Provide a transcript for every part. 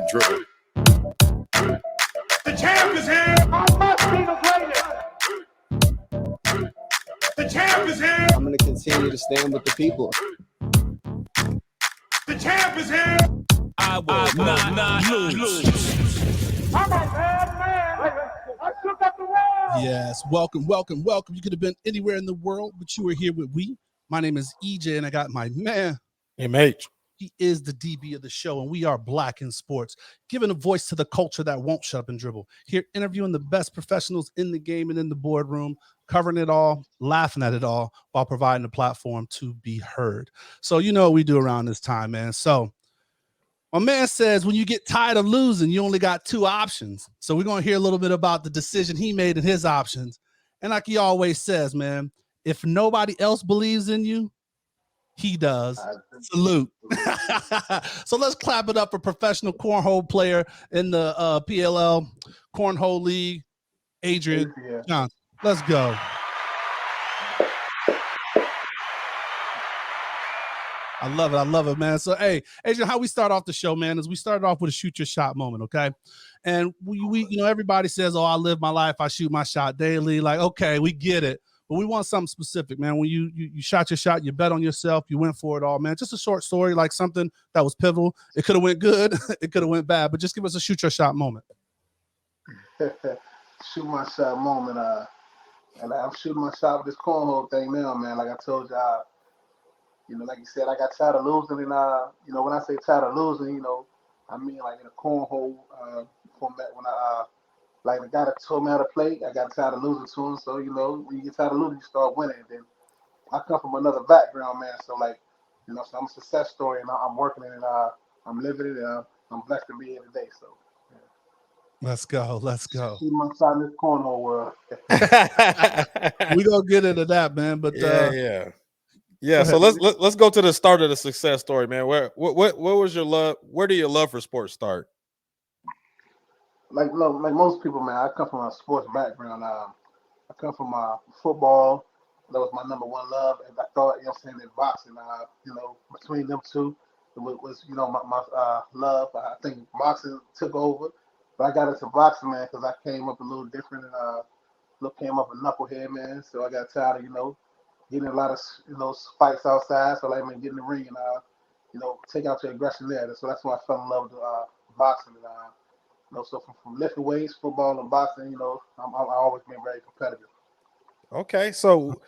dribble. The champ is here. I must be the greatest. The champ is here. I'm going to continue to stand with the people. The champ is here. I will not lose. I'm a bad man. I took up the world. Yes, welcome. You could have been anywhere in the world, but you were here with we. My name is EJ, and I got my man, MH. He is the DB of the show, and we are Black in Sports, giving a voice to the culture that won't shut up and dribble. Here, interviewing the best professionals in the game and in the boardroom, covering it all, laughing at it all, while providing a platform to be heard. So you know what we do around this time, man. So my man says when you get tired of losing, you only got two options. So we're going to hear a little bit about the decision he made and his options. And like he always says, man, if nobody else believes in you, he does. Salute. So let's clap it up for professional cornhole player in the PLL Cornhole League, Adrian Johnson. Let's go. I love it, man. So, hey, Adrian, how we start off the show, man, is we started off with a shoot your shot moment, okay? And we you know, everybody says, oh, I live my life, I shoot my shot daily. Like, okay, we get it. But we want something specific, man. When you shot your shot, you bet on yourself, you went for it all, man. Just a short story, like something that was pivotal. It could have went good, it could have went bad, but just give us a shoot your shot moment. Shoot my shot moment. And I'm shooting my shot with this cornhole thing now, man. Like I told y'all, you know, like you said, I got tired of losing, and you know, when I say tired of losing, you know, I mean like in a cornhole format. When like the guy that told me how to play, I got tired of losing to him. So, you know, when you get tired of losing, you start winning. And then I come from another background, man. So, like, you know, so I'm a success story, and I'm working it, and I'm living it, and I'm blessed to be here today. So, yeah. Let's go. See my side in this cornhole world. We gonna get into that, man. But yeah. So let's go to the start of the success story, man. What was your love? Where did your love for sports start? Like most people, man, I come from a sports background. I come from football. That was my number one love. And I thought, you know what I'm saying, that boxing, you know, between them two, it was you know, my love. I think boxing took over. But I got into boxing, man, because I came up a little different and came up a knucklehead, man. So I got tired of, you know, getting a lot of, you know, fights outside. So like, man, get in the ring and, you know, take out your aggression there. So that's why I fell in love with boxing. And, you know, so from lifting weights, football, and boxing, you know, I always been very competitive. Okay, so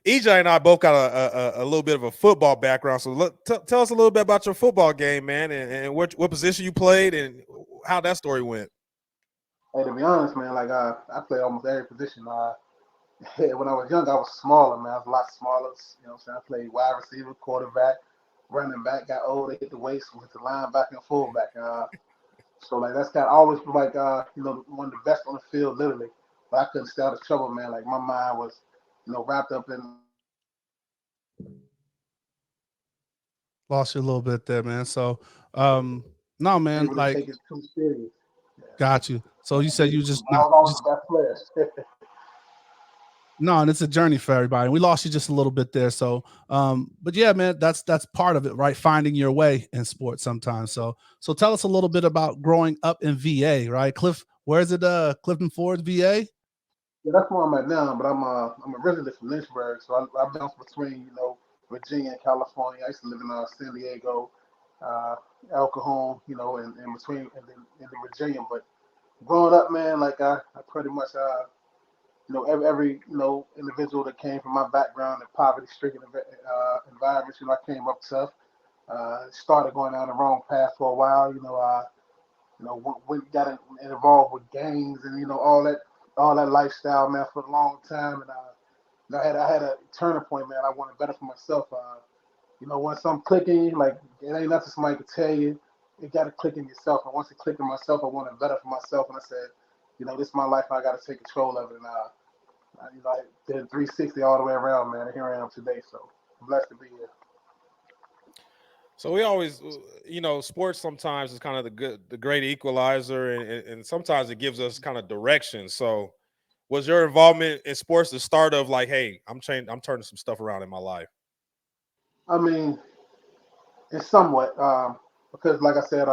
EJ and I both got a little bit of a football background. So tell us a little bit about your football game, man, and what position you played and how that story went. Hey, to be honest, man, like I played almost every position. When I was young, I was smaller, man. I was a lot smaller. You know what I'm saying? I played wide receiver, quarterback, running back. Got older, hit the waist, went to linebacker and fullback. So like that's kind of always like you know, one of the best on the field, literally. But I couldn't stay out of trouble, man. Like my mind was, you know, wrapped up in. Lost you a little bit there, man. So no, man, like take it too serious. Got you. So you said you just I was always the best player. No, and it's a journey for everybody. We lost you just a little bit there. So, but yeah, man, that's part of it, right? Finding your way in sports sometimes. So tell us a little bit about growing up in VA, right? Where is it? Clifton Fords, VA? Yeah, that's where I'm at now. But I'm originally from Lynchburg, so I bounced between, you know, Virginia and California. I used to live in San Diego, El Cajon, you know, and between in Virginia. But growing up, man, like I pretty much you know, every you know, individual that came from my background in poverty-stricken environments, you know, I came up tough. Started going down the wrong path for a while. You know, got involved with gangs and, you know, all that lifestyle, man, for a long time. And I had a turning point, man. I wanted better for myself. You know, when something clicking, like it ain't nothing somebody could tell you. It got to click in yourself. And once it clicked in myself, I wanted better for myself. And I said, you know, this is my life. I got to take control of it. And you know, I did 360 all the way around, man. And here I am today. So I'm blessed to be here. So we always, you know, sports sometimes is kind of the great equalizer, and sometimes it gives us kind of direction. So was your involvement in sports the start of like, hey, I'm turning some stuff around in my life? I mean, it's somewhat because, like I said,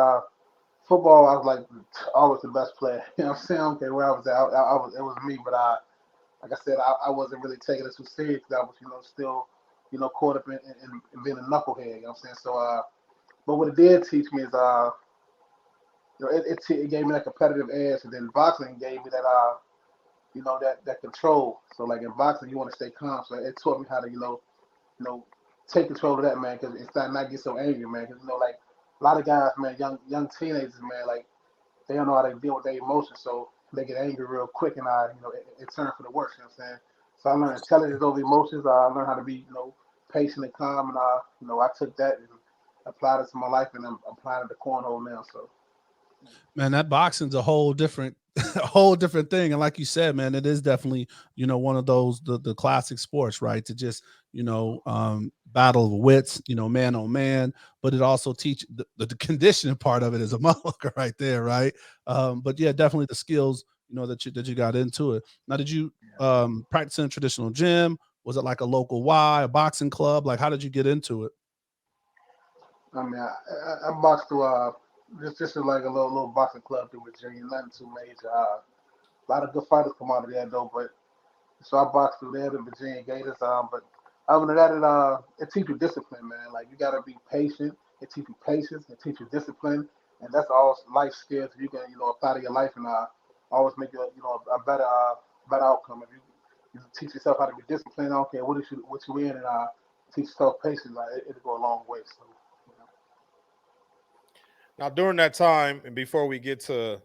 football, I was like always the best player. You know what I'm saying? I don't care where I was at. It was me, but like I said, I wasn't really taking it too serious because I was, still, caught up in being a knucklehead. You know what I'm saying? So, but what it did teach me is, it gave me that competitive edge, and then boxing gave me that, that control. So, like in boxing, you want to stay calm. So it taught me how to, take control of that, man, because it's not get so angry, man. Because like a lot of guys, man, young teenagers, man, like they don't know how to deal with their emotions, so they get angry real quick, and it turns for the worse. You know what I'm saying? So I learned intelligence over emotions. I learned how to be, patient and calm, and I took that and applied it to my life, and I'm applying it to cornhole now. So. Man, that boxing's a whole different a whole different thing. And like you said, man, it is definitely, one of those the classic sports, right? To just, battle of wits, man on man, but it also teach the conditioning part of it is a motherfucker right there, right? But yeah, definitely the skills, that you got into it. Now, did you practice in a traditional gym? Was it like a local Y, a boxing club? Like, how did you get into it? I mean, I boxed through just like a little boxing club through Virginia, nothing too major. A lot of good fighters come out of there though, but so I boxed through there, the Virginia Gators. But other than that, it teaches you discipline, man. Like you gotta be patient. It teaches you patience. It teaches you discipline, and that's all life skills you can apply to your life and always make a better outcome. If you teach yourself how to be disciplined, I don't care what you in, and teach yourself patience. Like it'll go a long way. So. Now, during that time, and before we get to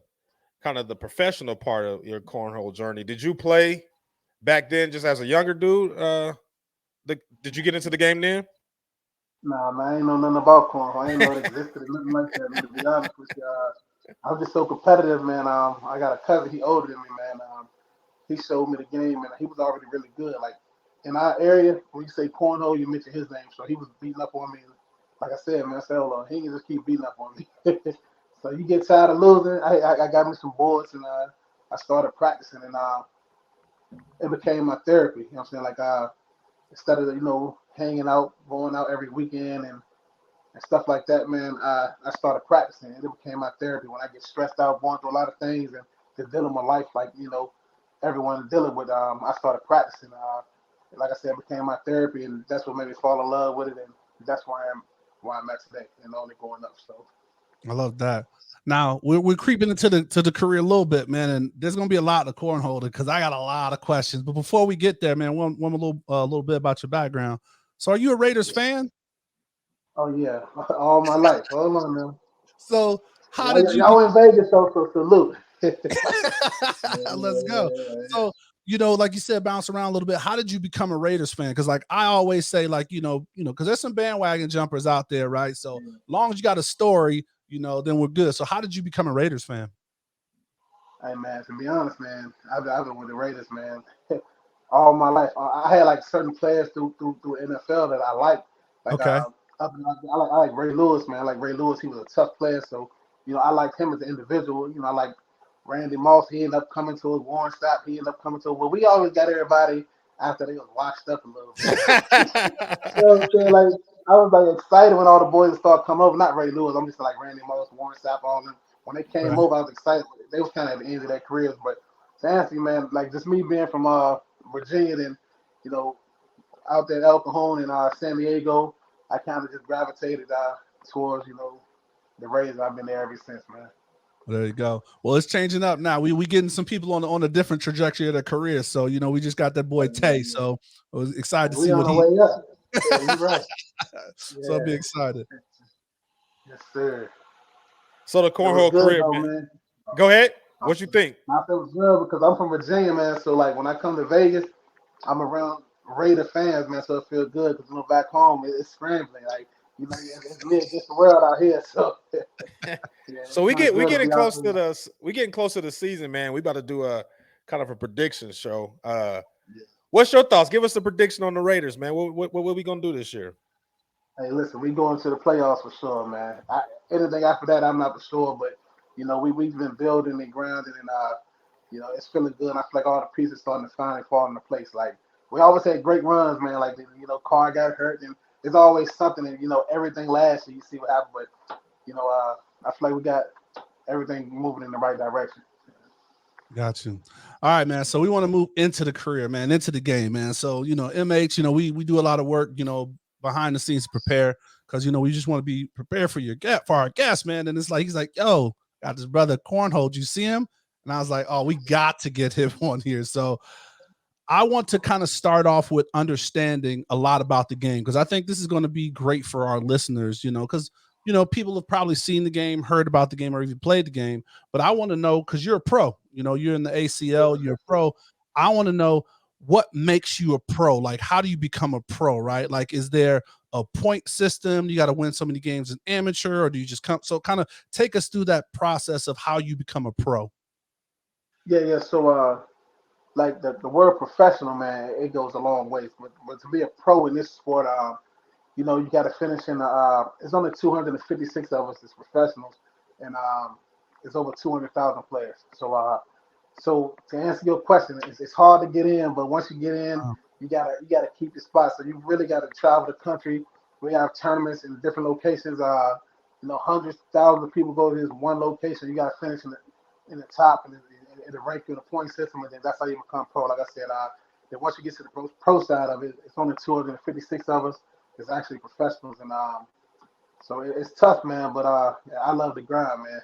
kind of the professional part of your cornhole journey, did you play back then just as a younger dude? Did you get into the game then? Nah, man, I ain't know nothing about cornhole. I ain't know it existed or nothing like that. Man, to be honest with you, I'm just so competitive, man. I got a cousin, he older than me, man. He showed me the game, and he was already really good. Like in our area, when you say cornhole, you mention his name, so he was beating up on me. Like I said, man, I said, hold on, he can just keep beating up on me. So you get tired of losing. I got me some boards, and I started practicing, and it became my therapy. You know what I'm saying? Like instead of hanging out, going out every weekend, and stuff like that, man, I started practicing. It became my therapy when I get stressed out, going through a lot of things, and just dealing with my life like everyone dealing with. I started practicing. Like I said, it became my therapy, and that's what made me fall in love with it, and that's why I'm at today, and only going up. So. I love that. Now we're creeping into the career a little bit, man, and there's gonna be a lot of cornhole because I got a lot of questions. But before we get there, man, one little bit about your background. So, are you a Raiders fan? Oh yeah, all my life. Hold on now. So, how did you? Y'all in Vegas, so salute. Let's go. Yeah. So, like you said, bounce around a little bit. How did you become a Raiders fan? Because, like I always say, like because there's some bandwagon jumpers out there, right? So, long as you got a story, then we're good. So, how did you become a Raiders fan? Hey man, to be honest, man, I've been with the Raiders, man, all my life. I had like certain players through NFL that I like. Like Okay. I like Ray Lewis, man. I like Ray Lewis. He was a tough player, so I liked him as an individual. I like Randy Moss. He ended up coming to us. Warren Sapp. He ended up coming to us. Well, we always got everybody after they was washed up a little bit. You know what I'm saying? Like I was like excited when all the boys started coming over. Not Ray Lewis. I'm just like Randy Moss, Warren Sapp, all them. When they came Right. over, I was excited. They was kind of at the end of their careers. But to answer you, man, like just me being from Virginia and you know out there at El Cajon and San Diego, I kind of just gravitated towards the Rays. I've been there ever since, man. There you go. Well, it's changing up now. We getting some people on a different trajectory of their career. So we just got that boy Tay. So I was excited to We see on what the he. way up. Yeah, you're right. So I'll be Yeah, excited. yes, sir. So the It was cornhole good career, though, man. man. Go ahead. I What you think? feel good because I'm from Virginia, man. So like when I come to Vegas, I'm around Raider fans, man. So it feels good because back home it's scrambling. Like it's me against the world out here. So yeah, So it's not we good to getting be out close to here. we getting close to the season, man. We about to do a kind of a prediction show. What's your thoughts? Give us a prediction on the Raiders, man. What we gonna do this year? Hey, listen, we going to the playoffs for sure, man. Anything after that, I'm not for sure, but we've been building and grinding, and it's feeling good. And I feel like all the pieces starting to finally fall into place. Like we always had great runs, man. Like Carr got hurt, and there's always something, and everything last year. You see what happened, but I feel like we got everything moving in the right direction. Got you. All right, man. So we want to move into the career, man, into the game, man. So, MH, we do a lot of work, behind the scenes to prepare because, we just want to be prepared for our guest, man. And it's like, he's like, yo, got this brother Cornhole. Did you see him? And I was like, oh, we got to get him on here. So I want to kind of start off with understanding a lot about the game because I think this is going to be great for our listeners, because people have probably seen the game, heard about the game, or even played the game. But I want to know, because you're a pro, you're in the ACL, you're a pro. I want to know what makes you a pro. Like, how do you become a pro, right? Like, is there a point system? You got to win so many games in amateur, or do you just come? So kind of take us through that process of how you become a pro. Yeah. So, like the word professional, man, it goes a long way. But to be a pro in this sport, you got to finish in it's only 256 of us as professionals, and it's over 200,000 players. So to answer your question, it's hard to get in, but once you get in, you gotta keep your spot. So you really got to travel the country. We have tournaments in different locations. Hundreds, thousands of people go to this one location. You got to finish in the top, and it'll rank you in the point system, and then that's how you become pro. Like I said, then once you get to the pro side of it, it's only 256 of us. It's actually professionals, and so it's tough, man. But I love the grind, man.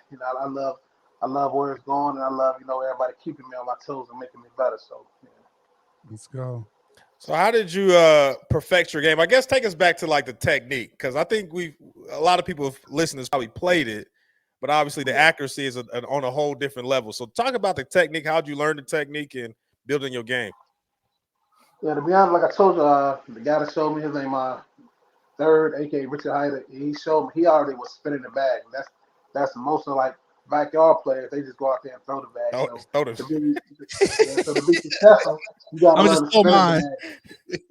I love where it's going, and I love everybody keeping me on my toes and making me better. So yeah. Let's go. So how did you perfect your game? I guess take us back to like the technique, because I think a lot of people listeners probably played it, but obviously the accuracy is on a whole different level. So talk about the technique. How'd you learn the technique and building your game? Yeah, to be honest, like I told you, the guy that showed me, his name Third, aka Richard Hyder, he showed me he already was spinning the bag. That's most of like backyard players. They just go out there and throw the bag. So to be successful, you got to learn to spin the bag.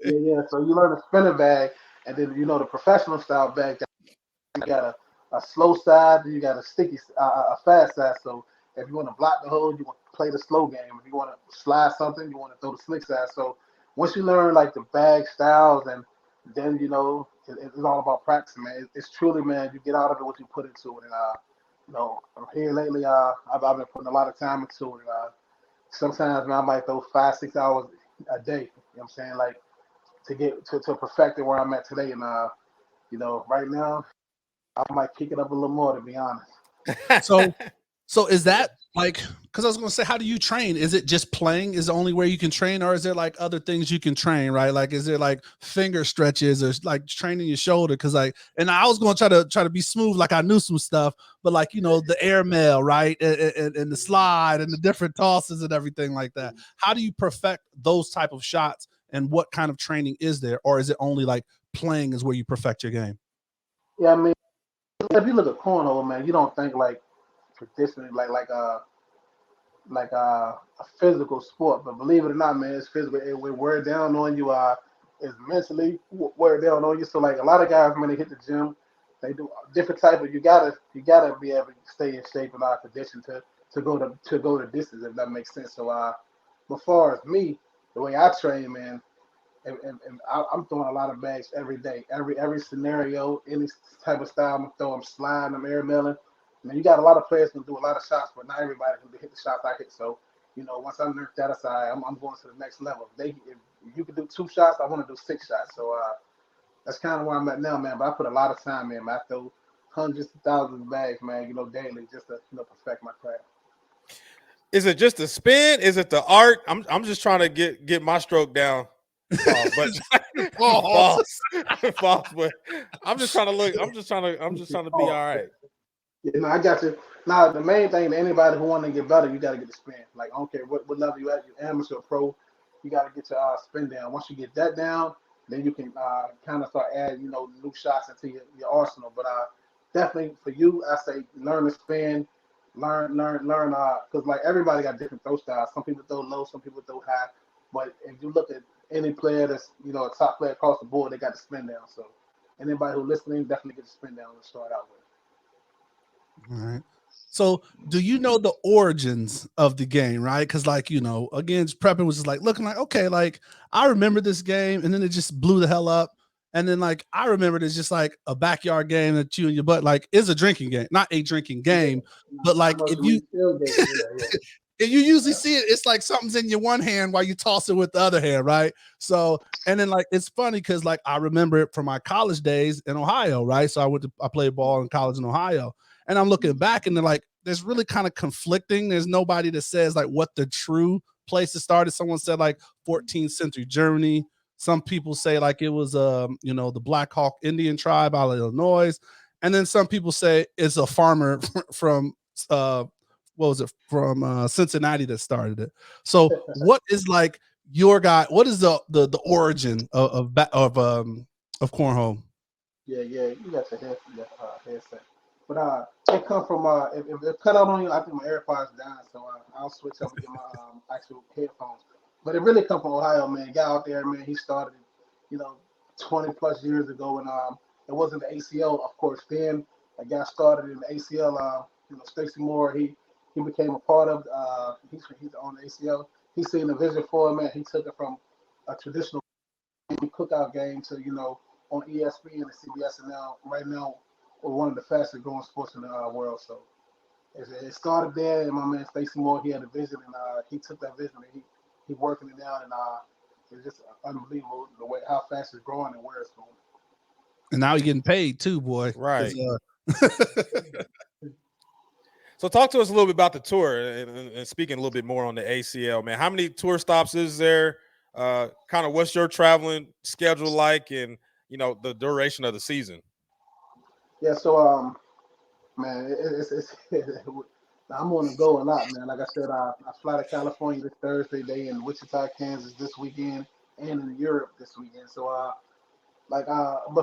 Yeah. So you learn to spin the bag, and then the professional style bag. You got a slow side, you got a fast side. So if you want to block the hole, you want to play the slow game. If you want to slide something, you want to throw the slick side. So once you learn like the bag styles, and then it's all about practice, man. It's truly, man, you get out of it what you put into it. And here lately, I've been putting a lot of time into it. Sometimes, man, I might throw 5-6 hours a day. You know what I'm saying? Like to get to perfect it where I'm at today. And right now, I might kick it up a little more, to be honest. So is that like, because I was going to say, how do you train? Is it just playing is the only way you can train, or is there like other things you can train, right? Like, is there like finger stretches or like training your shoulder? Because and I was going to try to be smooth, like I knew some stuff, but like, the air mail, right? And the slide and the different tosses and everything like that. How do you perfect those type of shots, and what kind of training is there? Or is it only like playing is where you perfect your game? Yeah, I mean, if you look at cornhole, man, you don't think like traditionally like a physical sport, but believe it or not, man, it's physical. It will wear down on you. It's mentally wear down on you. So like a lot of guys, when they hit the gym, they do different type of. You gotta be able to stay in shape and our condition to go the distance, if that makes sense. So as far as me, the way I train, man, and I'm throwing a lot of bags every day, every scenario, any type of style I'm throwing, I'm sliding, I'm air mailing. You got a lot of players who can do a lot of shots, but not everybody can hit the shots I hit. So, once I learned that aside, I'm going to the next level. If you can do 2 shots, I want to do 6 shots. So that's kind of where I'm at now, man. But I put a lot of time in, man. I throw hundreds of thousands of bags, man, daily just to perfect my craft. Is it just the spin? Is it the art? I'm just trying to get my stroke down. False. But I'm just trying to look. I'm just trying to be all right. I got you. Now, the main thing to anybody who want to get better, you got to get the spin. Like, I don't care what level you at, you amateur or pro, you got to get your spin down. Once you get that down, then you can kind of start adding, new shots into your arsenal. But definitely for you, I say learn to spin, learn, because like everybody got different throw styles. Some people throw low, some people throw high. But if you look at any player that's, a top player across the board, they got the spin down. So anybody who's listening, definitely get the spin down to start out with. All right. So do you know the origins of the game, right? Because like, again, prepping was just like looking like, okay, like I remember this game, and then it just blew the hell up. And then like I remember it's just like a backyard game that you and your butt like is a drinking game, not a drinking game, but like if you if you usually see it, it's like something's in your one hand while you toss it with the other hand, right? So, and then like it's funny because like I remember it from my college days in Ohio, right? So I played ball in college in Ohio, and I'm looking back and they're like, there's really kind of conflicting. There's nobody that says like what the true place it started. Someone said like 14th century Germany. Some people say like it was the Black Hawk Indian tribe out of Illinois, and then some people say it's a farmer from what was it from Cincinnati that started it. So what is like your guy? What is the origin of cornhole? Yeah, you got the headset. But it come from if it cut out on you, I think my AirPods down, so I'll switch up and get my actual headphones. But it really come from Ohio, man. Guy out there, man. He started, 20 plus years ago, and it wasn't the ACL, of course. Then a guy started in the ACL. Stacy Moore. He became a part of. He's on the ACL. He seen the vision for it, man. He took it from a traditional cookout game to on ESPN and CBS, and right now we're one of the fastest growing sports in the world. So it started there, and my man Stacy Moore, he had a vision, and he took that vision and he working it down, and it's just unbelievable the way how fast it's growing and where it's going. And now you're getting paid too, boy. Right. So talk to us a little bit about the tour and speaking a little bit more on the ACL, man. How many tour stops is there? Kind of what's your traveling schedule like, and the duration of the season? Yeah, so man, it's I'm on the go a lot, man. Like I said, I fly to California this Thursday day, in Wichita, Kansas this weekend, and in Europe this weekend. So but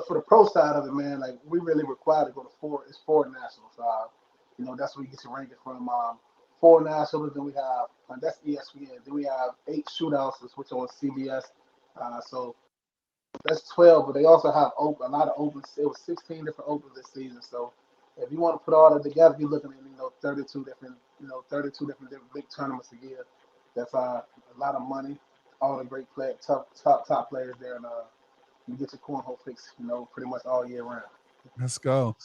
for the pro side of it, man, like we really required to go to four nationals. That's where you get your ranking from. 4 nationals, then we have that's ESPN. Then we have 8 shootouts, which are on CBS. So that's 12, but they also have a lot of opens. It was 16 different opens this season. So if you want to put all that together, you're looking at 32 different big tournaments a year. That's a lot of money. All the great top players there, and you get your cornhole fix, pretty much all year round. Let's go.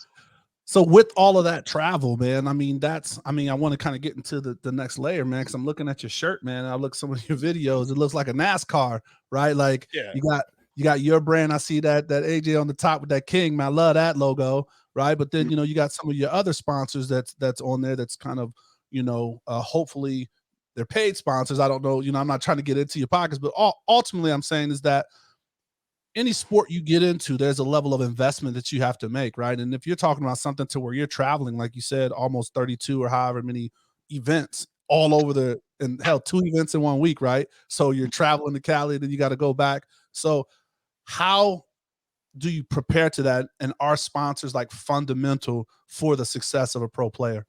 So with all of that travel, man, I want to kind of get into the next layer, man, because I'm looking at your shirt, man. I look at some of your videos. It looks like a NASCAR, right? Like you got your brand. I see that AJ on the top with that king, man. I love that logo, right? But then you got some of your other sponsors that's on there. That's kind of hopefully they're paid sponsors. I don't know. I'm not trying to get into your pockets, but ultimately I'm saying is that any sport you get into, there's a level of investment that you have to make, right? And if you're talking about something to where you're traveling, like you said, almost 32 or however many events all over and hell, 2 events in 1 week, right? So you're traveling to Cali, then you got to go back. So how do you prepare to that? And are sponsors like fundamental for the success of a pro player?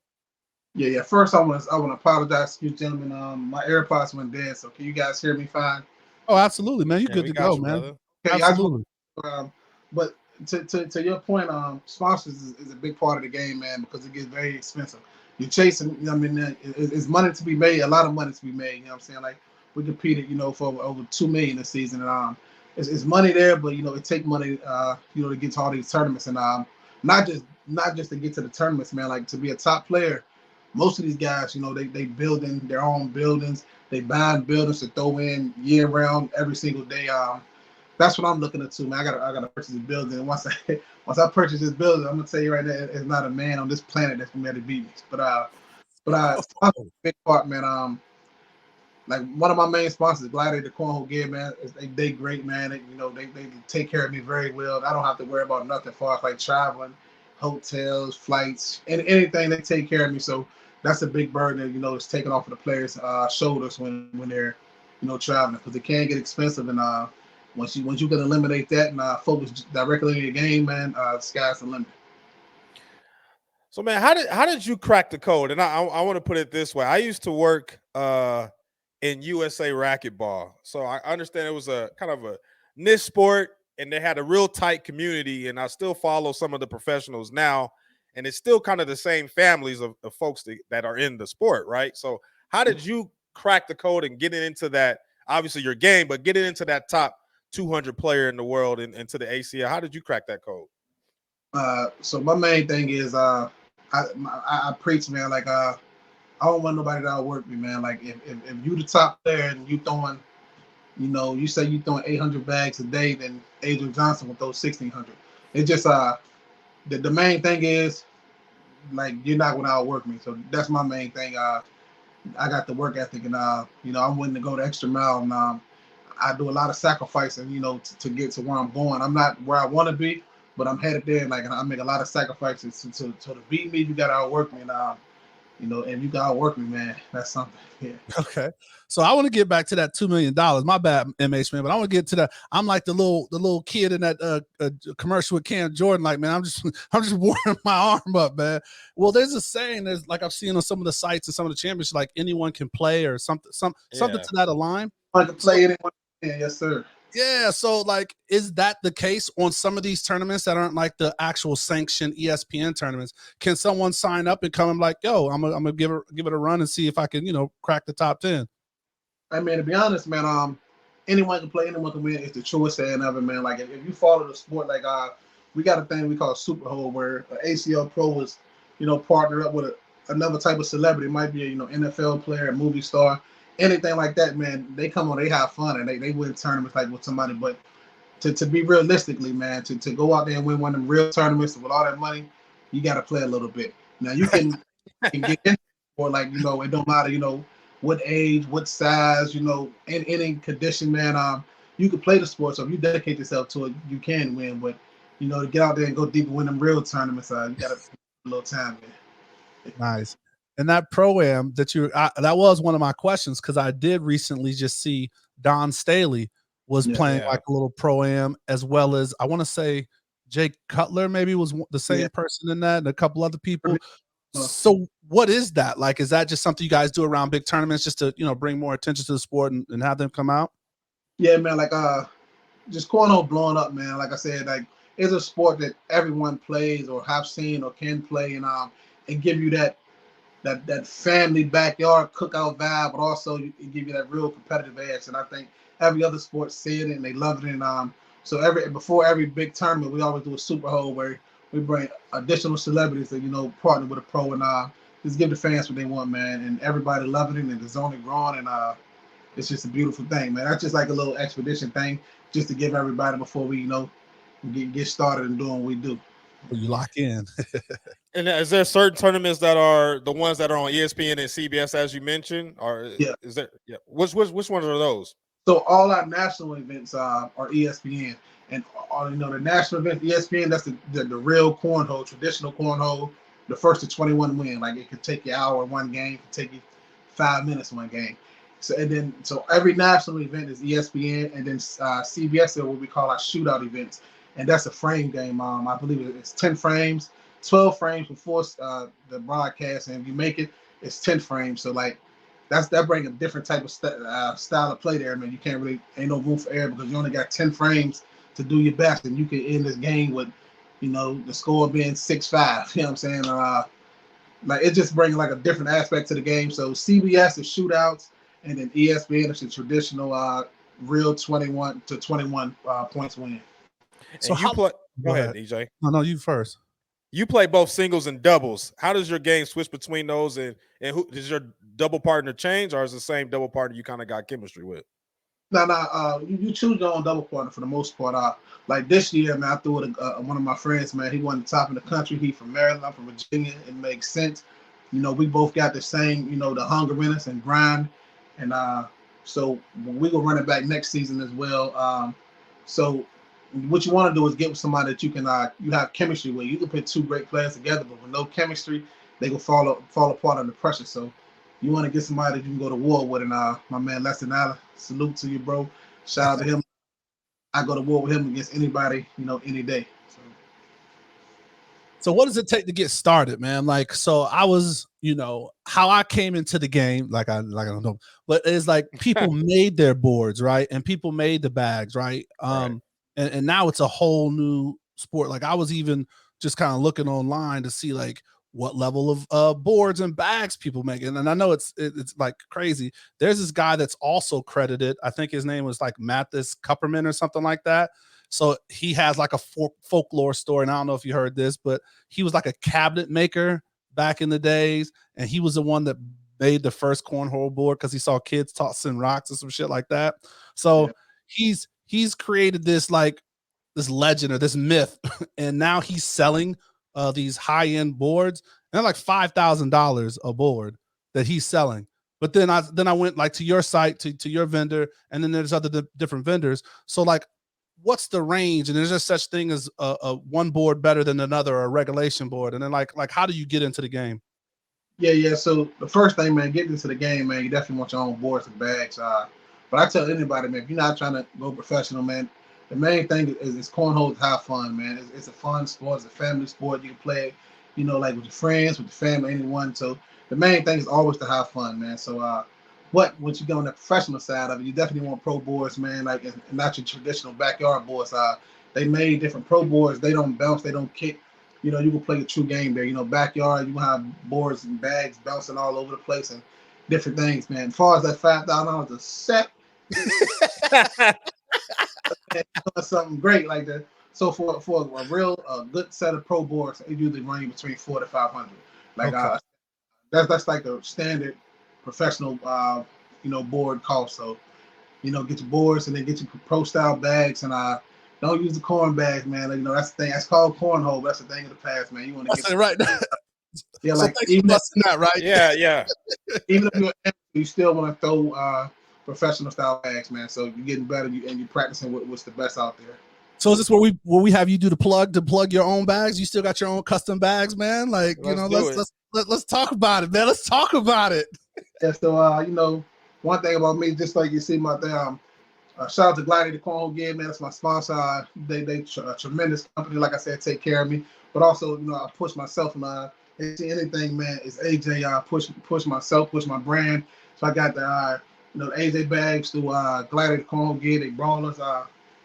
Yeah. First, I want to apologize to you, gentlemen. My AirPods went dead, so can you guys hear me fine? Oh, absolutely, man. You're good to go, man. Brother. Okay, absolutely. But to your point, sponsors is a big part of the game, man, because it gets very expensive. You're chasing, it's money to be made, a lot of money to be made. You know what I'm saying? Like we competed, for over $2 million this season, and it's money there, but it take money, to get to all these tournaments, and not just to get to the tournaments, man. Like to be a top player, most of these guys, they building their own buildings, they buying buildings to throw in year round, every single day. That's what I'm looking at too, man. I gotta purchase this building. And once I purchase this building, I'm gonna tell you right now, it's not a man on this planet that's gonna be able to beat me. But big part, man. Like one of my main sponsors, Gladiator Cornhole Gear, man. They great, man. They take care of me very well. I don't have to worry about nothing far as like traveling, hotels, flights, and anything. They take care of me. So that's a big burden that it's taken off of the players' shoulders when they're traveling, because it can get expensive, and once you can eliminate that and focus directly on your game, man, the sky's the limit. So, man, how did you crack the code? And I want to put it this way: I used to work in USA racquetball, so I understand it was a kind of a niche sport, and they had a real tight community. And I still follow some of the professionals now, and it's still kind of the same families of folks that are in the sport, right? So, how did you crack the code and getting into that? Obviously, your game, but getting into that top 200 player in the world into the ACL. How did you crack that code? So my main thing is I preach, man. Like I don't want nobody to outwork me, man. Like if you the top player and you throwing, you say you throwing 800 bags a day, then Adrian Johnson will throw 1,600. It's just the main thing is like you're not gonna outwork me. So that's my main thing. I got the work ethic, and I'm willing to go the extra mile, and I do a lot of sacrificing, to get to where I'm going. I'm not where I want to be, but I'm headed there. Like, and I make a lot of sacrifices to beat me. You got to outwork me, and and you got to outwork me, man. That's something. Yeah. Okay. So I want to get back to that $2 million. My bad, MH, man, but I want to get to that. I'm like the little kid in that commercial with Cam Jordan. Like, man, I'm just warming my arm up, man. Well, there's a saying. There's like I've seen on some of the sites and some of the championships, like anyone can play or something to that align. I can play anyone. Yeah, yes, sir. Yeah, so like, is that the case on some of these tournaments that aren't like the actual sanctioned ESPN tournaments? Can someone sign up and come and like, yo, I'm gonna give it a run and see if I can, crack the top 10? I mean, to be honest, man, anyone can play, anyone can win. It's the truest saying ever, man. Like if you follow the sport, like we got a thing we call Super Hole, where an ACL pro was, partnered up with another type of celebrity. It might be a NFL player, a movie star. Anything like that, man, they come on, they have fun, and they win tournaments like with somebody. But to be realistically, man, to go out there and win one of them real tournaments with all that money, you got to play a little bit. Now you can get in, or like it don't matter, what age, what size, in any condition, man. You can play the sport. So if you dedicate yourself to it, you can win. But to get out there and go deep and win them real tournaments, you got to put a little time in. Nice. And that pro-am that that was one of my questions, because I did recently just see Don Staley was playing like a little pro-am, as well as I want to say Jake Cutler maybe was the same person in that, and a couple other people. So what is that like? Is that just something you guys do around big tournaments just to bring more attention to the sport and have them come out? Yeah, man. Like just cornhole blowing up, man. Like I said, like it's a sport that everyone plays or have seen or can play, and give you that family backyard cookout vibe, but also it give you that real competitive edge. And I think every other sport see it and they love it. And so before every big tournament, we always do a Super Hole where we bring additional celebrities that partner with a pro and just give the fans what they want, man. And everybody loving it, and it's only growing, and it's just a beautiful thing, man. That's just like a little expedition thing, just to give everybody before we get started and doing what we do. You lock in. And is there certain tournaments that are the ones that are on ESPN and CBS, as you mentioned? Or is there? Yeah. Which ones are those? So all our national events are ESPN, and the national event ESPN. That's the real cornhole, traditional cornhole. The first to 21 win. Like it could take you an hour one game, it could take you 5 minutes one game. So every national event is ESPN, and then CBS is what we call our shootout events, and that's a frame game. I believe it's 10 frames. 12 frames before the broadcast, and if you make it, it's 10 frames. So like that brings a different type of style of play there, man. You can't really, ain't no room for error, because you only got 10 frames to do your best, and you can end this game with the score being 6-5. You know what I'm saying? Like it just brings like a different aspect to the game. So CBS is shootouts, and then ESPN is the traditional real 21 to 21 points win. So go ahead, EJ. No, you first. You play both singles and doubles. How does your game switch between those, and who does your double partner change, or is the same double partner you kind of got chemistry with? No, you choose your own double partner for the most part. Like this year, man, I threw it one of my friends, man. He won the top in the country. He from Maryland, I'm from Virginia. It makes sense. We both got the same, the hunger in us and grind, and so we will run it back next season as well. So what you want to do is get with somebody that you can you have chemistry with. You can put two great players together, but with no chemistry, they will fall apart under pressure. So you want to get somebody that you can go to war with. And my man Lester Allen, salute to you, bro. Shout out to him. I go to war with him against anybody, any day. So what does it take to get started, man? Like, so I was, how I came into the game, like I don't know, but it's like people made their boards, right? And people made the bags, right? And now it's a whole new sport. Like I was even just kind of looking online to see like what level of boards and bags people make. And I know it's like crazy. There's this guy that's also credited. I think his name was like Mathis Kupperman or something like that. So he has like a folklore story. And I don't know if you heard this, but he was like a cabinet maker back in the days. And he was the one that made the first cornhole board because he saw kids tossing rocks and some shit like that. So he's created this like this legend or this myth. And now he's selling these high-end boards, and they're like $5,000 a board that he's selling. But then I went like to your site, to your vendor, and then there's other different vendors. So like, what's the range? And there's just such thing as a one board better than another, or a regulation board. And then like how do you get into the game? Yeah. So the first thing, man, getting into the game, man, you definitely want your own boards and bags. But I tell anybody, man, if you're not trying to go professional, man, the main thing is cornhole to have fun, man. It's a fun sport. It's a family sport. You can play, like with your friends, with your family, anyone. So the main thing is always to have fun, man. So, but once you go on the professional side of it, you definitely want pro boards, man, like and not your traditional backyard boards. They made different pro boards. They don't bounce. They don't kick. You can play a true game there. Backyard, you have boards and bags bouncing all over the place and different things, man. As far as that $5,000 a set, something great like that. So for a real good set of pro boards, it usually range between $400 to $500. Like that's like a standard professional board cost. So get your boards and then get your pro style bags and don't use the corn bags, man. That's the thing. That's called cornhole. That's the thing of the past, man. You want to get right. Yeah, so like even that, right? Yeah. Even if you still want to throw professional style bags, man. So you're getting better and you're practicing what's the best out there. So is this where we have you do to plug your own bags? You still got your own custom bags, man? Like, let's talk about it, man. Let's talk about it. Yeah, so one thing about me, just like you see my thing, shout out to Gladiator Cornhole again, man. That's my sponsor. They a tremendous company, like I said, take care of me. But also, I push myself and anything, man, is AJ. Push myself, push my brand. So I got the AJ bags through Gladiator Cornhole gear. They brawlers.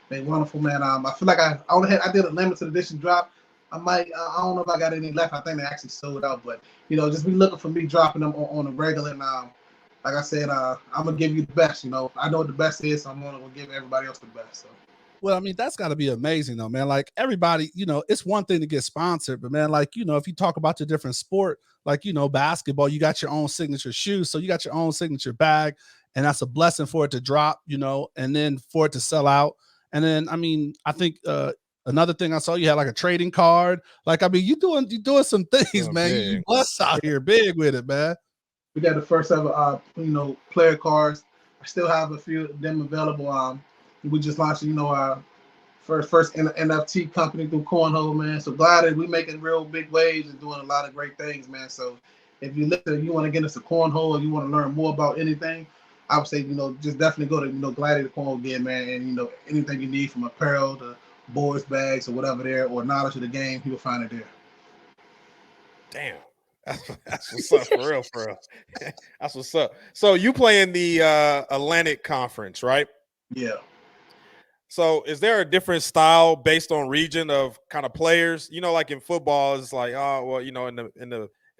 They wonderful, man. I feel like I did a limited edition drop. I don't know if I got any left. I think they actually sold out, but just be looking for me dropping them on a regular. And like I said, I'm gonna give you the best. I know what the best is, so I'm gonna give everybody else the best. So. Well, I mean, that's got to be amazing, though, man. Like everybody, it's one thing to get sponsored, but man, like if you talk about your different sport, like basketball, you got your own signature shoes, so you got your own signature bag, and that's a blessing for it to drop, and then for it to sell out. And then, I mean, I think another thing I saw, you had like a trading card. Like, I mean, you doing some things, man. You blessed out here big with it, man. We got the first ever, player cards. I still have a few of them available. We just launched, our first NFT company through Cornhole, man. So glad that we making real big waves and doing a lot of great things, man. So if you want to get us a Cornhole, or you want to learn more about anything, I would say, just definitely go to, Gladiator Cornhole again, man. And, anything you need from apparel to boards, bags, or whatever there, or knowledge of the game, you will find it there. Damn. That's what's up, for real. That's what's up. So you play in the Atlantic Conference, right? Yeah. So is there a different style based on region of kind of players? Like in football, it's like, in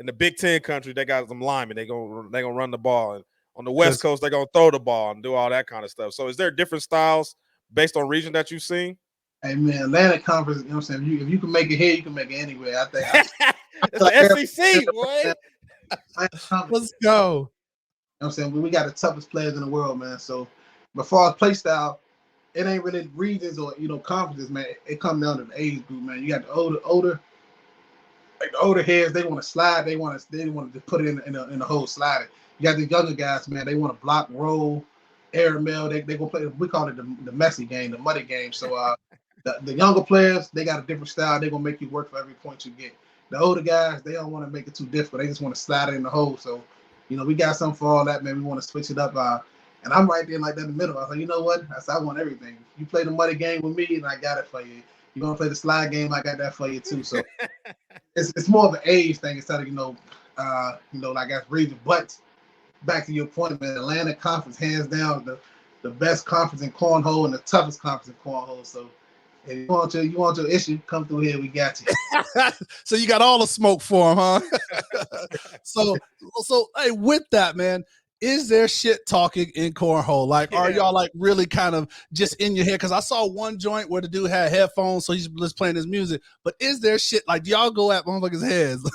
the Big Ten country, they got some linemen. They gonna run the ball. And on the West Coast, they're gonna throw the ball and do all that kind of stuff. So is there different styles based on region that you've seen? Hey man, Atlantic Conference, you know what I'm saying? If you can make it here, you can make it anywhere. I think it's the SEC, boy. Let's go. You know what I'm saying? We got the toughest players in the world, man. So but far as play style, it ain't really regions or conferences, man. It comes down to the age group, man. You got the older heads. They want to slide. They want to put it in the hole, slide it. You got the younger guys, man. They want to block, roll, air mail. They gonna play. We call it the messy game, the muddy game. So the younger players, they got a different style. They gonna make you work for every point you get. The older guys, they don't want to make it too difficult. They just want to slide it in the hole. So we got something for all that, man. We want to switch it up. And I'm right there like that in the middle. I was like, you know what? I want everything. You play the muddy game with me, and I got it for you. You're gonna play the slide game, I got that for you too. So it's more of an age thing instead of like that's region. But back to your point, man, Atlantic Conference, hands down, the best conference in cornhole and the toughest conference in cornhole. So If you want your issue, come through here. We got you. So you got all the smoke for him, huh? so hey, with that, man, is there shit talking in cornhole? Like, are y'all like really kind of just in your head? Because I saw one joint where the dude had headphones, so he's just playing his music. But is there shit like, do y'all go at motherfuckers' heads?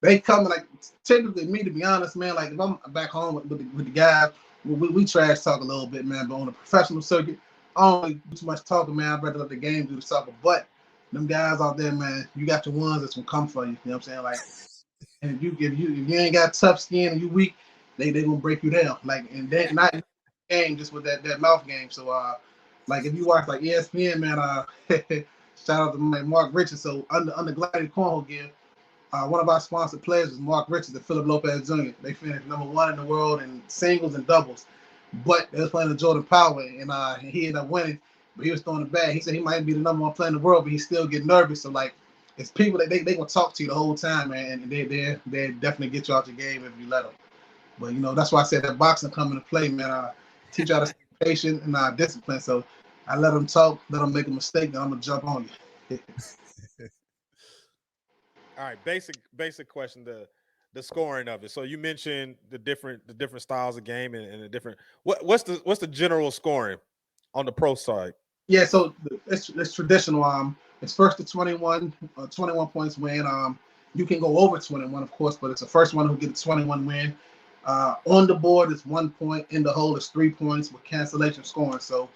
They come like typically me, to be honest, man. Like if I'm back home with the guys, we trash talk a little bit, man. But on the professional circuit, I don't really do too much talking, man. I'd rather let the game do the soccer. But them guys out there, man, you got the ones that's gonna come for you. You know what I'm saying? Like, and if you ain't got tough skin and you weak, they gonna break you down. Like, and then not game just with that mouth game. So like if you watch like ESPN, man, shout out to Mark Richards. So under Gladiator Cornhole gear. One of our sponsored players is Mark Richards and Philip Lopez Jr. They finished #1 in the world in singles and doubles. But they was playing the Jordan Power, and he ended up winning. But he was throwing the bag. He said he might be the #1 player in the world, but he still get nervous. So like, it's people that they gonna talk to you the whole time, man, and they definitely get you out your game if you let them. But you know that's why I said that boxing come into play, man. Teach you how to stay patient and discipline. So I let them talk, let them make a mistake, then I'm gonna jump on you. All right, basic question, the scoring of it. So you mentioned the different styles of game and the different what's the general scoring on the pro side? Yeah, so it's traditional. It's first to 21 points win. You can go over 21, of course, but it's the first one who gets a 21 win. On the board is 1 point. In the hole is 3 points with cancellation scoring. So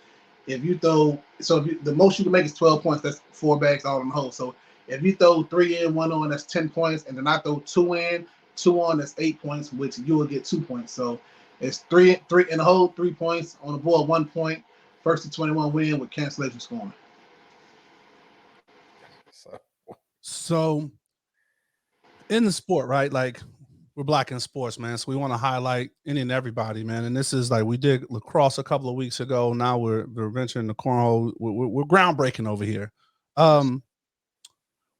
if you throw, the most you can make is 12 points. That's 4 bags all in the hole. So if you throw 3 in, 1 on, that's 10 points, and then I throw 2 in, 2 on, that's 8 points, which you will get 2 points. So it's 3 in the hole, 3 points on the board, 1 point. First to 21 win with cancellation scoring. So in the sport, right? Like we're black in sports, man. So we want to highlight any and everybody, man. And this is like we did lacrosse a couple of weeks ago. Now we're venturing the cornhole. We're groundbreaking over here.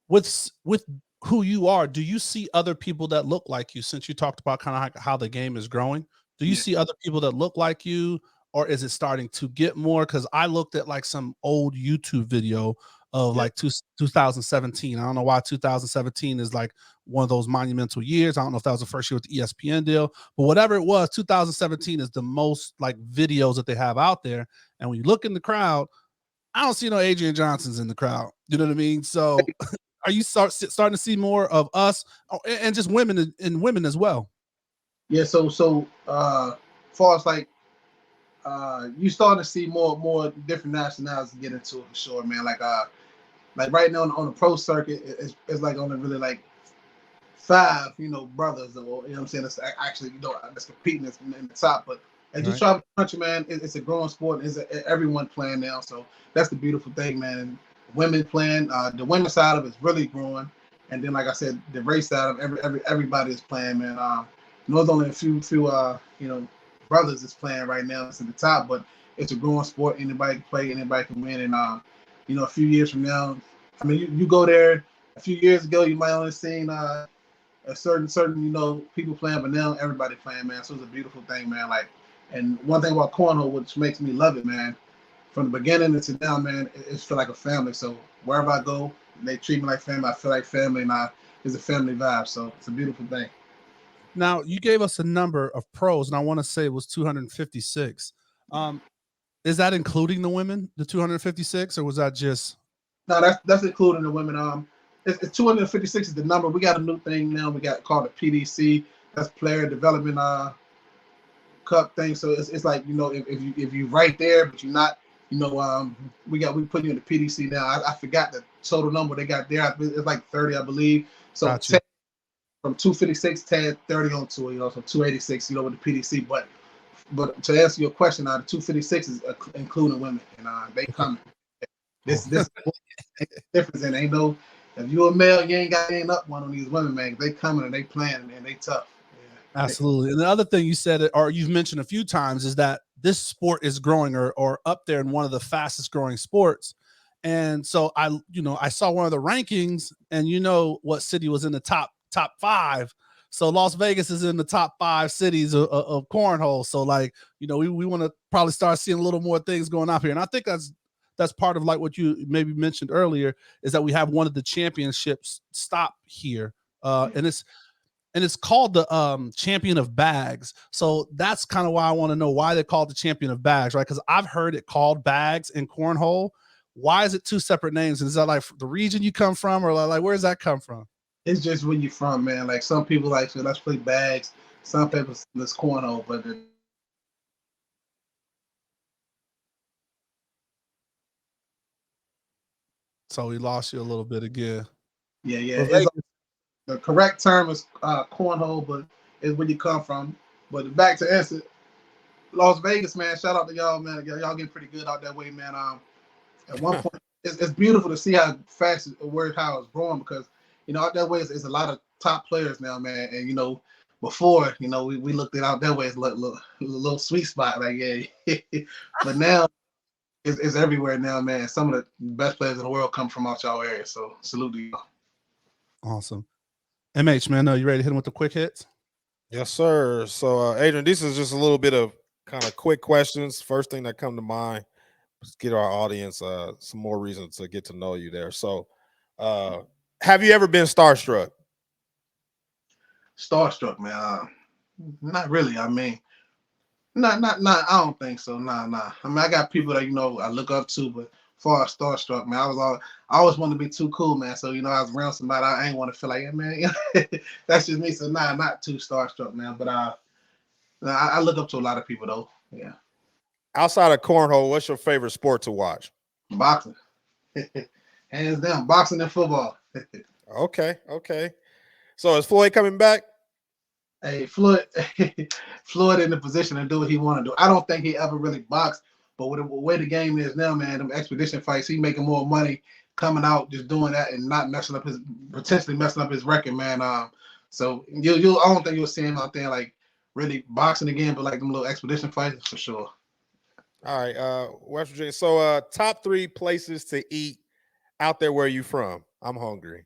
With who you are, do you see other people that look like you? Since you talked about kind of how the game is growing, do you see other people that look like you, or is it starting to get more? Because I looked at like some old YouTube video of like 2017. I don't know why 2017 is like one of those monumental years. I don't know if that was the first year with the ESPN deal, but whatever it was, 2017 is the most like videos that they have out there. And when you look in the crowd, I don't see no Adrian Johnsons in the crowd. You know what I mean? So are you starting to see more of us and just women and women as well? Yeah. So far as like you starting to see more different nationalities get into it for sure, man. Like right now on the pro circuit, it's like only really like 5, brothers, or you know what I'm saying. It's actually that's competing in the top, but as you travel the country, man, it's a growing sport. Everyone playing now, so that's the beautiful thing, man. Women playing, the women's side of it's really growing, and then like I said, the race side of everybody is playing, man. There's only a few brothers is playing right now. It's at the top, but it's a growing sport. Anybody can play, anybody can win, and a few years from now, I mean, you go there. A few years ago, you might only seen a certain people playing, but now everybody playing, man. So it's a beautiful thing, man. Like, and one thing about cornhole, which makes me love it, man, from the beginning to now, man, it's feel like a family. So wherever I go, they treat me like family. I feel like family, and it's a family vibe. So it's a beautiful thing. Now you gave us a number of pros, and I want to say it was 256. Is that including the women, the 256, or was that just? No, that's including the women. It's 256 is the number. We got a new thing now. We got called the PDC. That's Player Development Cup thing. So it's like if you right there, but you're not. We put you in the PDC now. I forgot the total number they got there. It's like 30, I believe. So from 256, 10, 30 on to so 286. With the PDC. But to answer your question, the 256 is including women, and they coming. This difference, and ain't no. If you a male, you ain't up one on these women, man. They coming and they playing and they tough. Yeah. Absolutely. And the other thing you said, or you've mentioned a few times, is that this sport is growing or up there in one of the fastest growing sports. And so I saw one of the rankings, and what city was in the top 5. So Las Vegas is in the top 5 cities of cornhole. So we want to probably start seeing a little more things going up here. And I think that's that's part of like what you maybe mentioned earlier is that we have one of the championships stop here, and it's called the champion of bags. So that's kind of why I want to know why they call it the champion of bags, right? Because I've heard it called bags in cornhole. Why is it two separate names? And is that like the region you come from, or like where does that come from? It's just where you from, man. Like some people like, so let's play bags. Some people let's cornhole, but so we lost you a little bit again. Yeah. It's the correct term is cornhole, but it's where you come from. But back to answer, Las Vegas, man. Shout out to y'all, man. Y'all getting pretty good out that way, man. At one point, it's beautiful to see how fast how it's growing because out that way it's a lot of top players now, man. And before we looked it out that way as a little sweet spot, like yeah. But now it's everywhere now, man. Some of the best players in the world come from out y'all area. So salute to y'all. Awesome. MH, man, you ready to hit him with the quick hits? Yes, sir. So, Adrian, this is just a little bit of kind of quick questions. First thing that come to mind, just get our audience some more reason to get to know you there. So, have you ever been starstruck? Starstruck, man. Not really. I mean, not. I don't think so. Nah. I mean, I got people that I look up to, but as far as starstruck, man, I always wanted to be too cool, man. So I was around somebody, I ain't want to feel like, yeah, man, that's just me. So not too starstruck, man. But I look up to a lot of people though. Yeah. Outside of cornhole, what's your favorite sport to watch? Boxing. Hands down, boxing and football. Okay. So is Floyd coming back? Hey, Floyd in the position to do what he want to do. I don't think he ever really boxed, but with the way the game is now, man, them expedition fights, he making more money coming out just doing that and not potentially messing up his record, man. So I don't think you'll see him out there like really boxing again, but like them little expedition fights for sure. All right, West Virginia. So top 3 places to eat out there where you from? I'm hungry.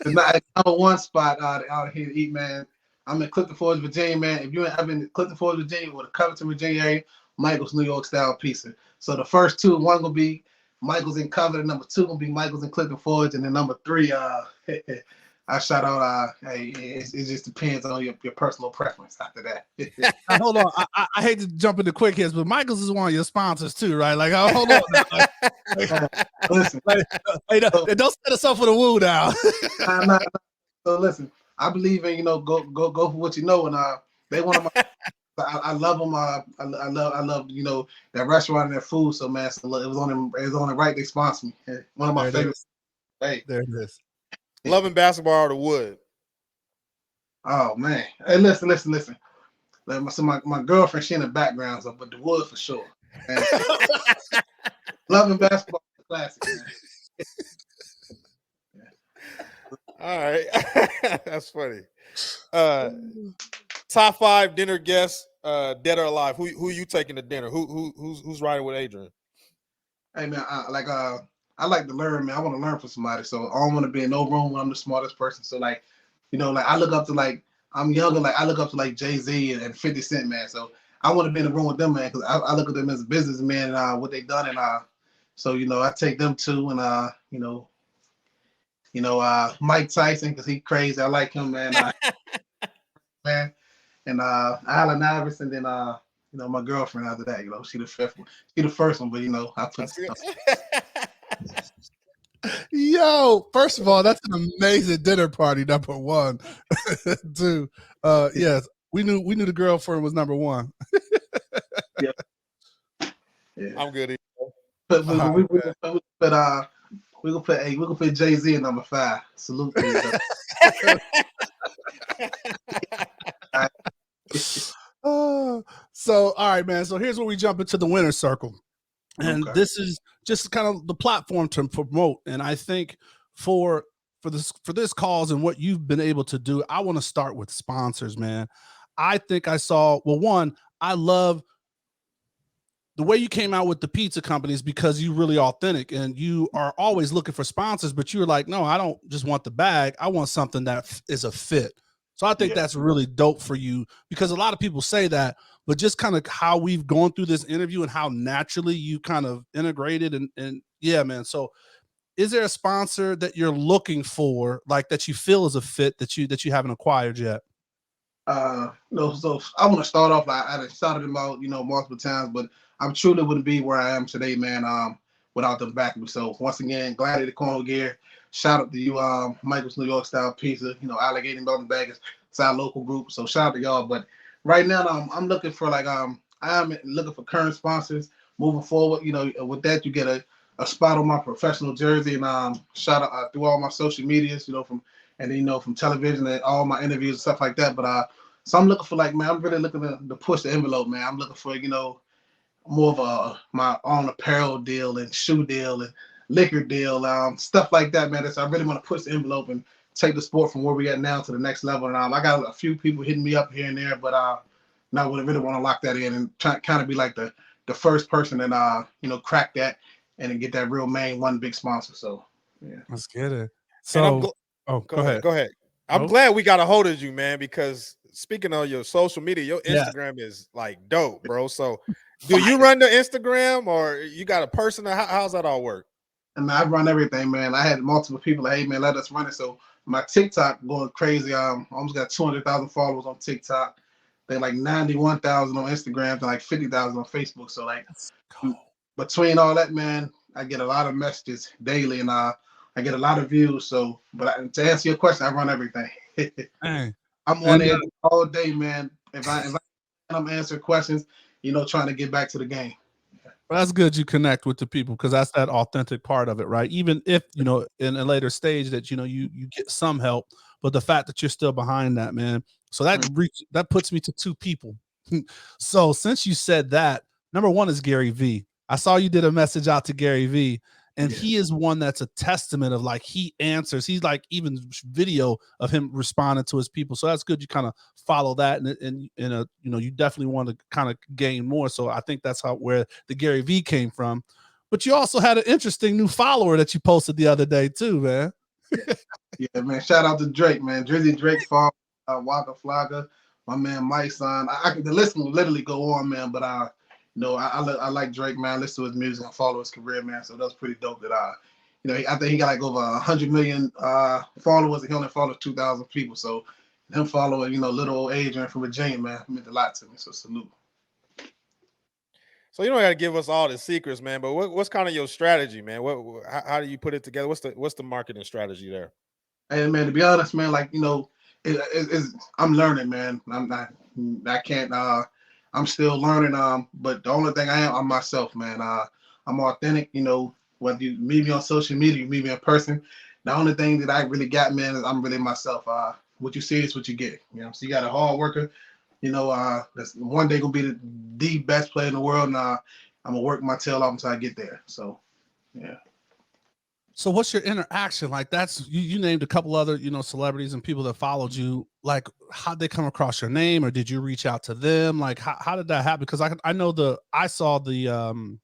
Number one spot out here to eat, man. I'm in Clifton Forge, Virginia, man. If you ain't ever in Clifton Forge, Virginia, or the Covington, Virginia area, Michael's New York style pizza. So the first 2, one gonna be Michael's in Covington, number 2 gonna be Michael's in Clifton Forge, and then number 3, I shout out. Hey, it just depends on your personal preference. After that, hold on. I hate to jump into quick hits, but Michael's is one of your sponsors too, right? Like, hold on. Listen, don't set us up for the woo now. Nah. So listen, I believe in go for what you know, and they one of my. I love them. I love that restaurant and their food. So man, so it was on the right. They sponsor me. One of my favorites. Hey, there it is. Loving basketball or the wood? Oh man! Hey, listen. So my girlfriend, she in the background, so but the wood for sure. Loving basketball, classic. Man. All right, that's funny. Top 5 dinner guests, dead or alive. Who you taking to dinner? Who's riding with Adrian? Hey man, I like to learn, man. I want to learn from somebody, so I don't want to be in no room when I'm the smartest person. So like I look up to I'm younger, I look up to Jay-Z and 50 Cent, man. So I want to be in the room with them, man, because I look at them as a businessman and what they done, and so I take them too, and Mike Tyson because he crazy. I like him, man. Man, and Allen Iverson, and then my girlfriend after that. She the 5th one. She the first one, but I put. Yo, first of all, that's an amazing dinner party. Number 1, 2. Yes, we knew the girlfriend was number 1. Yeah. I'm good. But we gonna put Jay-Z in number 5. Salute. So all right, man. So here's where we jump into the winner's circle. And this is just kind of the platform to promote. And I think for this cause and what you've been able to do, I want to start with sponsors, man. I think I saw, one, I love the way you came out with the pizza companies because you're really authentic and you are always looking for sponsors, but you were like, no, I don't just want the bag. I want something that is a fit. So I think that's really dope for you because a lot of people say that, but just kind of how we've gone through this interview and how naturally you kind of integrated and yeah, man. So is there a sponsor that you're looking for, like that you feel is a fit that you haven't acquired yet? No, so I want to start off. I started them out, multiple times, but I'm truly wouldn't be where I am today, man. Without them backing me. So once again, glad at the cornhole gear. Shout out to you, Michael's New York Style Pizza. Allegheny Mountain Baggers. It's our local group. So shout out to y'all. But right now, I'm looking for I'm looking for current sponsors moving forward. With that, you get a spot on my professional jersey, and shout out through all my social medias. From television and all my interviews and stuff like that. But so I'm looking for man, I'm really looking to push the envelope, man. I'm looking for more of my own apparel deal and shoe deal and liquor deal, stuff like that, man. So I really want to push the envelope and take the sport from where we at now to the next level. And I got a few people hitting me up here and there, but now I really want to lock that in and kind of be like the first person that crack that and then get that real main one big sponsor. So yeah, let's get it. So go ahead. I'm glad we got a hold of you, man, because speaking of your social media, your Instagram is like dope, bro. So do you run the Instagram or you got a person? How's that all work? And I run everything, man. I had multiple people like, hey, man, let us run it. So my TikTok going crazy. I almost got 200,000 followers on TikTok. They're like 91,000 on Instagram and like 50,000 on Facebook. So between all that, man, I get a lot of messages daily and I get a lot of views. So, but to answer your question, I run everything. I'm on there all day, man. If I'm answering questions, trying to get back to the game. Well, that's good you connect with the people because that's that authentic part of it, right? Even if, in a later stage that, you get some help, but the fact that you're still behind that, man. So that puts me to two people. So since you said that, number one is Gary V. I saw you did a message out to Gary V. And he is one that's a testament of he answers. He's like even video of him responding to his people. So that's good. You kind of follow that and you definitely want to kind of gain more. So I think that's where the Gary V came from. But you also had an interesting new follower that you posted the other day too, man. Yeah, man. Shout out to Drake, man. Drizzy Drake, Waka Flocka, my man Mike Son. The list will literally go on, man. But I like Drake, man. I listen to his music and follow his career, man. So that's pretty dope that I think he got like over 100 million followers and he only follows 2,000 people. So him following, little old Adrian from Virginia, man, meant a lot to me. So salute. So you don't got to give us all the secrets, man. But what's kind of your strategy, man? How do you put it together? What's the marketing strategy there? Hey, man, to be honest, man, I'm learning, man. I'm still learning. But the only thing I'm myself, man. I'm authentic, whether you meet me on social media, you meet me in person. The only thing that I really got, man, is I'm really myself. What you see is what you get. So you got a hard worker, that's one day gonna be the best player in the world, and I'm gonna work my tail off until I get there. So yeah. So what's your interaction like? That's you named a couple other celebrities and people that followed you. Like, how'd they come across your name, or did you reach out to them? Like, how did that happen? Because I saw the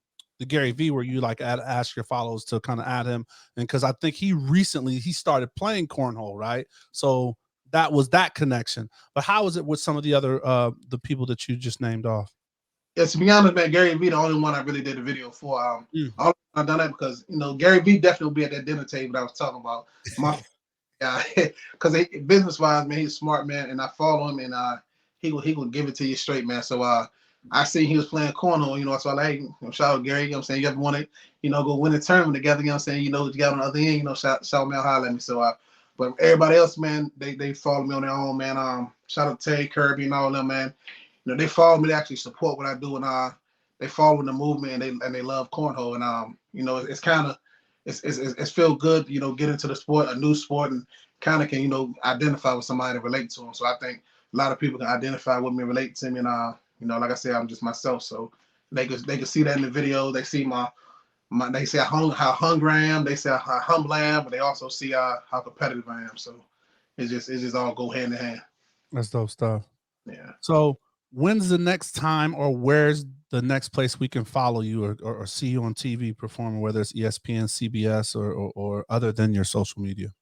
Gary V where you ask your followers to kind of add him, and because I think he recently started playing cornhole, right? So that was that connection. But how is it with some of the other the people that you just named off? Yeah, to be honest, man, Gary V the only one I really did a video for. I've done that because Gary V definitely will be at that dinner table that I was talking about. Because business wise, man, he's a smart man, and I follow him, and he will give it to you straight, man. So I seen he was playing cornhole, so I like shout out Gary. I'm saying you ever want to go win a tournament together? I'm saying what you got on the other end. Shout me out, holler at me. So but everybody else, man, they follow me on their own, man. Shout out to Terry Kirby and all them, man. They follow me to actually support what I do, and they follow the movement, and they love cornhole, and it's kind of it's feel good, get into the sport, a new sport, and kind of can identify with somebody and relate to them. So I think a lot of people can identify with me, relate to me, and like I said, I'm just myself. So they can see that in the video. They see they see how hungry I am. They see how humble I am, but they also see how competitive I am. So it's just all go hand in hand. That's dope stuff. Yeah. So when's the next time, or where's the next place we can follow you or see you on TV performing, whether it's ESPN, CBS, or other than your social media?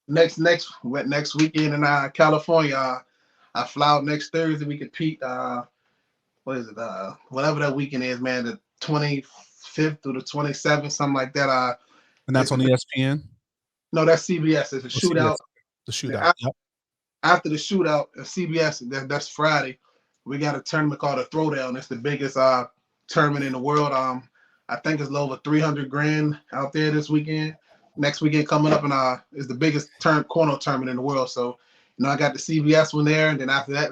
Next weekend in California. I fly out next Thursday. We compete. what is it? Whatever that weekend is, man. The 25th through the 27th, something like that. And that's on ESPN. No, that's CBS. It's a shootout. CBS. The shootout. Yep. After the shootout at CBS, that's Friday. We got a tournament called a Throwdown. It's the biggest tournament in the world. I think it's over 300 grand out there this weekend. Next weekend coming up, and is the biggest cornhole tournament in the world. So, I got the CBS one there, and then after that,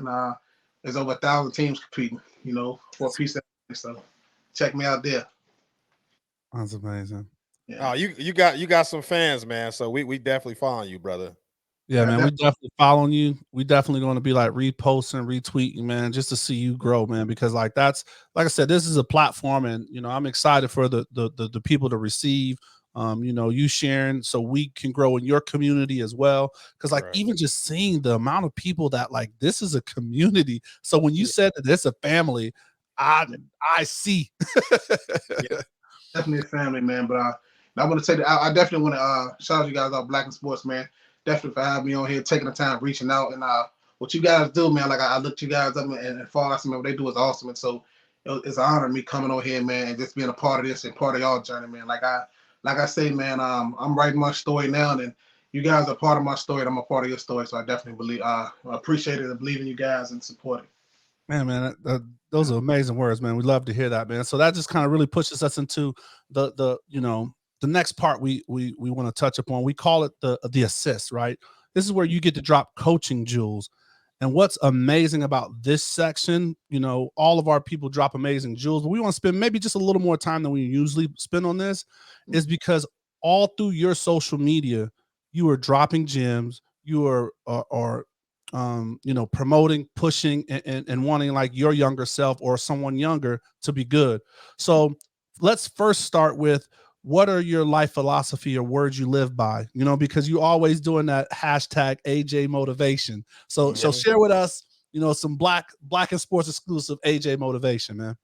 there's over 1,000 teams competing. For a piece of it. So, check me out there. That's amazing. Yeah. Oh, you got some fans, man. So we definitely following you, brother. Yeah, man, we definitely following you. We definitely going to be like reposting, retweeting, man, just to see you grow, man. Because that's like I said, this is a platform, and I'm excited for the people to receive. You sharing so we can grow in your community as well. Because even just seeing the amount of people that this is a community. So when you said that it's a family, I see. Yeah, definitely a family, man. But I want to say that I definitely want to shout out you guys out Black in Sports, man. Definitely for having me on here, taking the time, reaching out, and what you guys do, man. I looked you guys up and follow them. What they do is awesome, and so it's an honor me coming on here, man, and just being a part of this and part of y'all journey, man. Like I say, man, I'm writing my story now, and you guys are part of my story, and I'm a part of your story. So I definitely appreciate it and believe in you guys and support it. Man, those are amazing words, man. We love to hear that, man. So that just kind of really pushes us into the next part we want to touch upon. We call it the assist, right? This is where you get to drop coaching jewels. And what's amazing about this section, all of our people drop amazing jewels, but we want to spend maybe just a little more time than we usually spend on this, is because all through your social media, you are dropping gems, you are promoting, pushing, and wanting your younger self or someone younger to be good. So let's first start with, what are your life philosophy or words you live by? Because you always doing that hashtag AJ motivation. So share with us, some black in sports exclusive AJ motivation, man.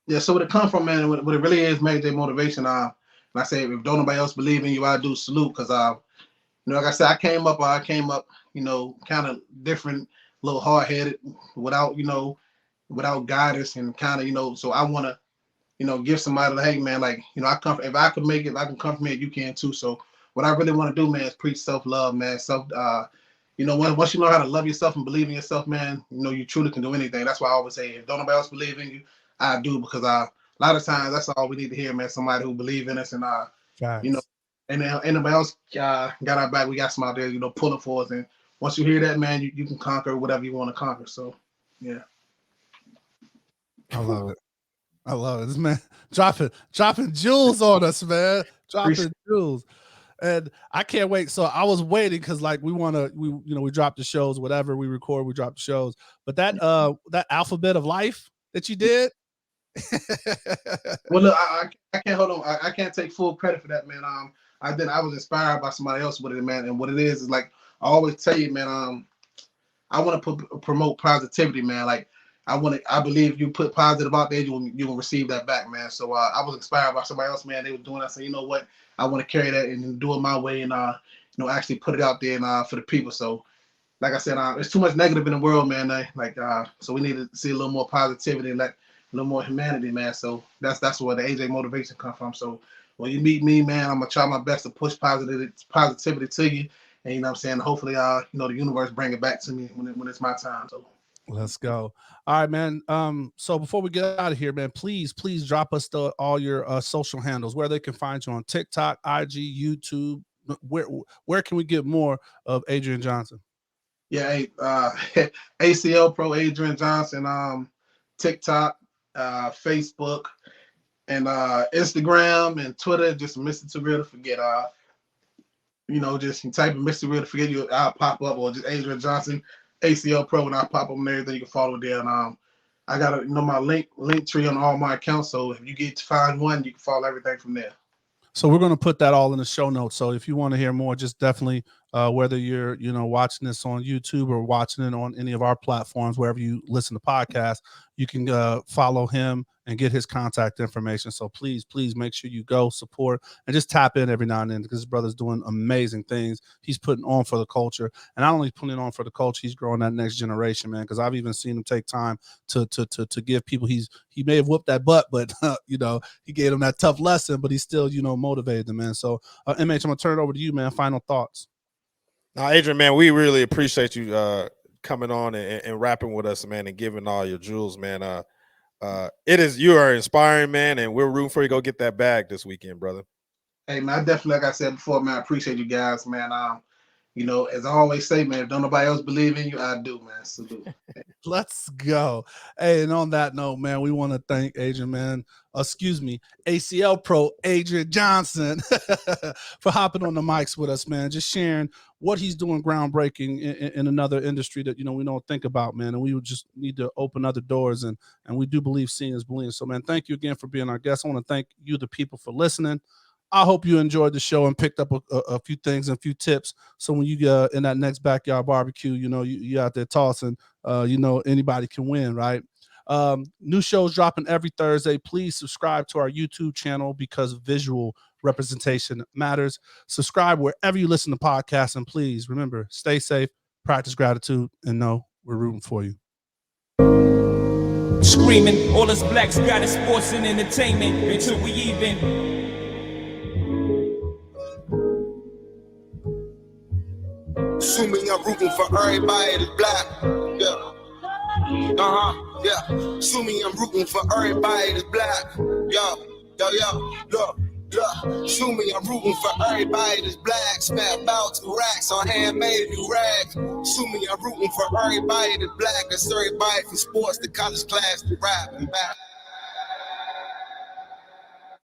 Yeah. So what it come from, man, what it really is, AJ motivation. And I say, if don't nobody else believe in you, I do salute, because like I said, I came up, kind of different, a little hard-headed, without guidance, and kind of, so I want to, give somebody, hey, man, if I could make it, if I can come from it, you can too. So what I really want to do, man, is preach self-love, man. Once you know how to love yourself and believe in yourself, man, you truly can do anything. That's why I always say, if don't nobody else believe in you, I do, because a lot of times that's all we need to hear, man. Somebody who believe in us, and and anybody else got our back. We got some out there, pulling for us. And once you hear that, man, you can conquer whatever you want to conquer. So, yeah. I love it. This man dropping jewels on us, man. Dropping jewels. And I can't wait. So I was waiting, because we drop the shows, whatever we record, we drop the shows. But that alphabet of life that you did. Well, look, I can't hold on. I can't take full credit for that, man. I was inspired by somebody else with it, man. And what it is I always tell you, man. I want to promote positivity, man. I believe you put positive out there, you will receive that back, man. So I was inspired by somebody else, man. They were doing that. So you know what? I want to carry that and do it my way, and actually put it out there and for the people. So like I said, there's too much negative in the world, man. So we need to see a little more positivity and a little more humanity, man. So that's where the AJ motivation come from. So when you meet me, man, I'm gonna try my best to push positivity to you, and hopefully the universe bring it back to me when it's my time. So let's go. All right, man. So before we get out of here, man, please drop us all your social handles, where they can find you on TikTok, IG, YouTube. Where can we get more of Adrian Johnson? Yeah, ACL Pro Adrian Johnson, TikTok, Facebook, and Instagram and Twitter. Just Mr. Too Real to Forget. Just type in Mr. Real to Forget, I'll pop up, or just Adrian Johnson, ACL Pro, and I'll pop up on everything. You can follow there. And I got my link tree on all my accounts. So if you get to find one, you can follow everything from there. So we're going to put that all in the show notes. So if you want to hear more, just definitely, whether you're, watching this on YouTube or watching it on any of our platforms, wherever you listen to podcasts, you can follow him and get his contact information. So please make sure you go support and just tap in every now and then, because his brother's doing amazing things. He's putting on for the culture, and not only putting on for the culture, he's growing that next generation, man. Because I've even seen him take time to give people. He may have whooped that butt, but he gave them that tough lesson, but he still motivated them, man. So MH, I'm gonna turn it over to you, man. Final thoughts. Now, Adrian, man, we really appreciate you coming on and rapping with us, man, and giving all your jewels, man. You are inspiring, man, and we're rooting for you to go get that bag this weekend, brother. Hey, man, I definitely, like I said before, man, I appreciate you guys, man. As I always say, man, if don't nobody else believe in you, I do, man. Salute. Let's go. Hey, and on that note, man, we want to thank ACL Pro Adrian Johnson for hopping on the mics with us, man. Just sharing what he's doing groundbreaking in another industry that, we don't think about, man. And we would just need to open other doors. And we do believe seeing is believing. So, man, thank you again for being our guest. I want to thank you, the people, for listening. I hope you enjoyed the show and picked up a few things and a few tips. So when you get in that next backyard barbecue, you out there tossing, anybody can win, right? New shows dropping every Thursday. Please subscribe to our YouTube channel, because visual representation matters. Subscribe wherever you listen to podcasts. And please remember, stay safe, practice gratitude, and know we're rooting for you. Screaming, all us blacks got is sports and entertainment until we even. Assuming I'm rooting for everybody that's black. Yeah. Yeah. Assuming I'm rooting for everybody that's black. Look. Assuming I'm rooting for everybody that's black. Spent about 2 racks on handmade new rags. Assuming I'm rooting for everybody that's black. That's everybody from sports to college class to rap and back.